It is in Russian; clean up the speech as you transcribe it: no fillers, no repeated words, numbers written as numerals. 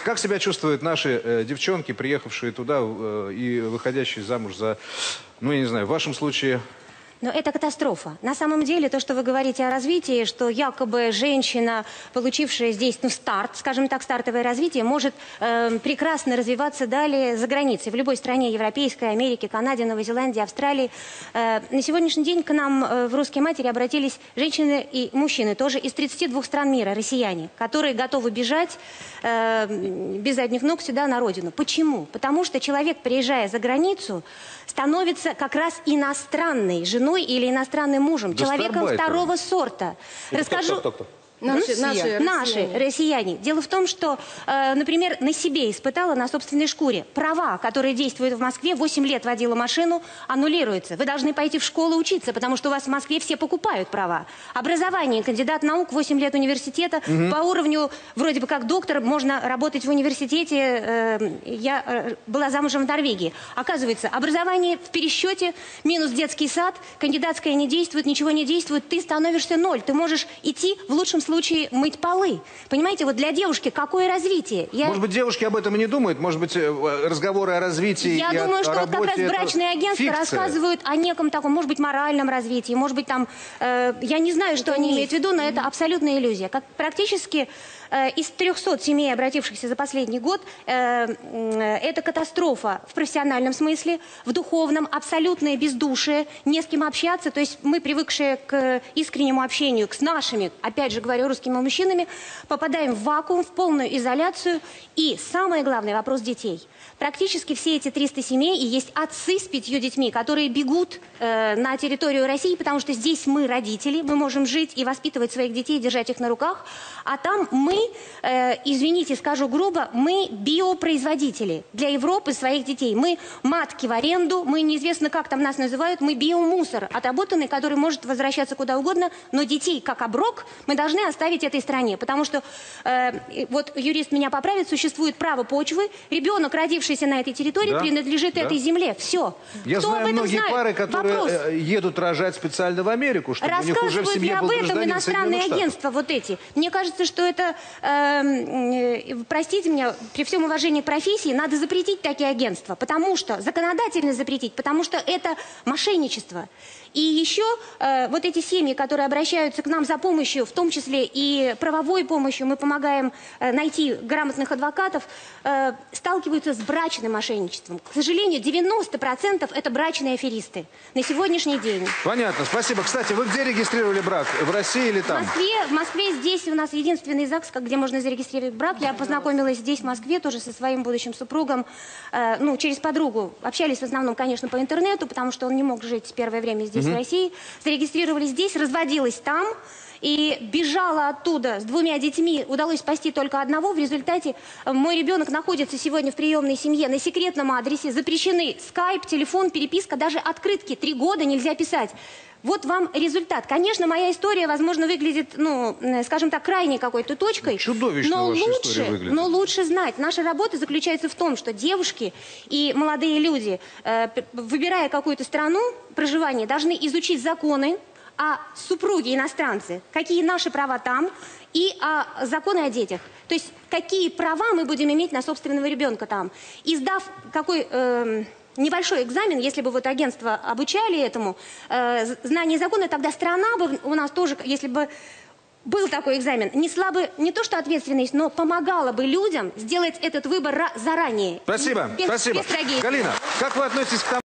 Скажите, как себя чувствуют наши девчонки, приехавшие туда и выходящие замуж за, ну, я не знаю, в вашем случае... Но это катастрофа. На самом деле, то, что вы говорите о развитии, что якобы женщина, получившая здесь, ну, старт, скажем так, стартовое развитие, может прекрасно развиваться далее за границей, в любой стране Европейской, Америки, Канаде, Новой Зеландии, Австралии. На сегодняшний день к нам в «Русские матери» обратились женщины и мужчины, тоже из 32 стран мира, россияне, которые готовы бежать без задних ног сюда, на родину. Почему? Потому что человек, приезжая за границу, становится как раз иностранной женой или иностранным мужем, человеком второго сорта. Расскажу... Кто? Наши россияне. Дело в том, что, например, на себе испытала, на собственной шкуре. Права, которые действуют в Москве, 8 лет водила машину, аннулируются. Вы должны пойти в школу учиться, потому что у вас в Москве все покупают права. Образование, кандидат наук, 8 лет университета. По уровню, вроде бы как доктор, можно работать в университете. Я была замужем в Норвегии. Оказывается, образование в пересчете, минус детский сад, кандидатская не действует, ничего не действует, ты становишься ноль. Ты можешь идти, в лучшем случае, мыть полы. Понимаете, вот для девушки какое развитие? Может быть, девушки об этом и не думают? Может быть, разговоры о развитии Я думаю, что вот как раз брачные агентства рассказывают о неком таком, может быть, моральном развитии, может быть, там, я не знаю, что они имеют в виду, но это абсолютная иллюзия. Как практически из 300 семей, обратившихся за последний год, это катастрофа в профессиональном смысле, в духовном, абсолютное бездушие, не с кем общаться. То есть мы, привыкшие к искреннему общению, с нашими, опять же говорю, русскими мужчинами, попадаем в вакуум, в полную изоляцию. И самый главный вопрос детей. Практически все эти 300 семей и есть отцы с 5 детьми, которые бегут на территорию России, потому что здесь мы родители, мы можем жить и воспитывать своих детей, держать их на руках, а там мы, извините, скажу грубо, мы биопроизводители для Европы своих детей. Мы матки в аренду, мы неизвестно, как там нас называют, мы биомусор отработанный, который может возвращаться куда угодно, но детей, как оброк, мы должны оставить этой стране, потому что, вот юрист меня поправит, существует право почвы, ребенок, родившийся на этой территории, принадлежит этой земле. Все. Я знаю многие пары, которые едут рожать специально в Америку, чтобы у них уже в семье был гражданин Соединенных Штатов. Рассказывают ли об этом иностранные агентства вот эти? Мне кажется, что это, простите меня, при всем уважении к профессии, надо запретить такие агентства, потому что, законодательно запретить, потому что это мошенничество. И еще вот эти семьи, которые обращаются к нам за помощью, в том числе и правовой помощью, мы помогаем найти грамотных адвокатов, сталкиваются с брачным мошенничеством. К сожалению, 90% это брачные аферисты на сегодняшний день. Понятно, спасибо. Кстати, вы где регистрировали брак? В России или там? В Москве здесь у нас единственный ЗАГС, где можно зарегистрировать брак. Я познакомилась здесь, в Москве, тоже со своим будущим супругом, ну, через подругу. Общались в основном, конечно, по интернету, потому что он не мог жить первое время здесь, в России. Зарегистрировались здесь, разводилась там. И бежала оттуда с 2 детьми, удалось спасти только одного. В результате мой ребенок находится сегодня в приемной семье на секретном адресе. Запрещены скайп, телефон, переписка, даже открытки 3 года нельзя писать. Вот вам результат. Конечно, моя история, возможно, выглядит, ну, скажем так, крайней какой-то точкой. Чудовищно ваша история выглядит. Но лучше знать. Наша работа заключается в том, что девушки и молодые люди, выбирая какую-то страну проживания, должны изучить законы, а супруги иностранцы, какие наши права там, и законы о детях. То есть, какие права мы будем иметь на собственного ребенка там. И сдав какой небольшой экзамен, если бы вот агентство обучали этому, знание закона, тогда страна бы у нас тоже, если бы был такой экзамен, несла бы не то что ответственность, но помогала бы людям сделать этот выбор заранее. Спасибо, спасибо. Без трагедии. Галина, как вы относитесь к тому,